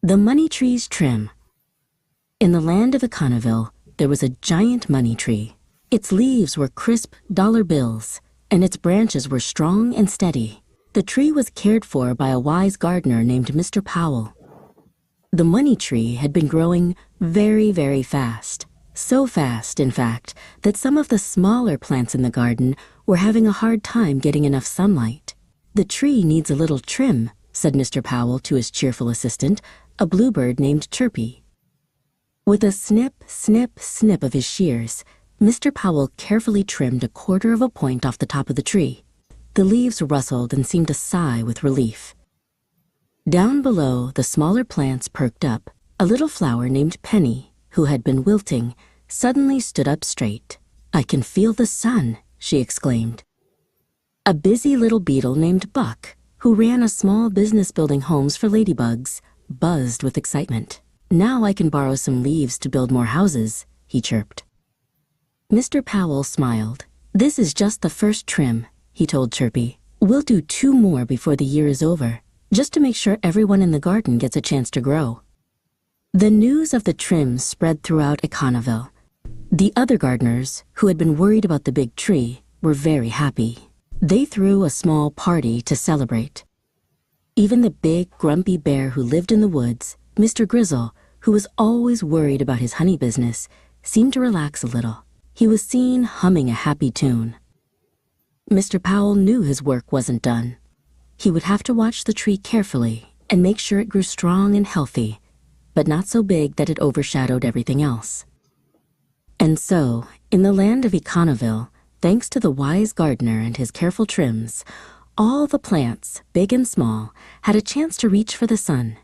The Money Tree's Trim. In the land of Econoville, there was a giant money tree. Its leaves were crisp dollar bills, and its branches were strong and steady. The tree was cared for by a wise gardener named Mr. Powell. The money tree had been growing very, very fast. So fast, in fact, that some of the smaller plants in the garden were having a hard time getting enough sunlight. "The tree needs a little trim," said Mr. Powell to his cheerful assistant, a bluebird named Chirpy. With a snip, snip, snip of his shears, Mr. Powell carefully trimmed a quarter of a point off the top of the tree. The leaves rustled and seemed to sigh with relief. Down below, the smaller plants perked up. A little flower named Penny, who had been wilting, suddenly stood up straight. "I can feel the sun," she exclaimed. A busy little beetle named Buck, who ran a small business building homes for ladybugs, buzzed with excitement. "Now I can borrow some leaves to build more houses," he chirped. Mr. Powell smiled. "This is just the first trim," he told Chirpy. "We'll do 2 more before the year is over, just to make sure everyone in the garden gets a chance to grow." The news of the trims spread throughout Econoville. The other gardeners, who had been worried about the big tree, were very happy. They threw a small party to celebrate. Even the big, grumpy bear who lived in the woods, Mr. Grizzle, who was always worried about his honey business, seemed to relax a little. He was seen humming a happy tune. Mr. Powell knew his work wasn't done. He would have to watch the tree carefully and make sure it grew strong and healthy, but not so big that it overshadowed everything else. And so, in the land of Econoville, thanks to the wise gardener and his careful trims, all the plants, big and small, had a chance to reach for the sun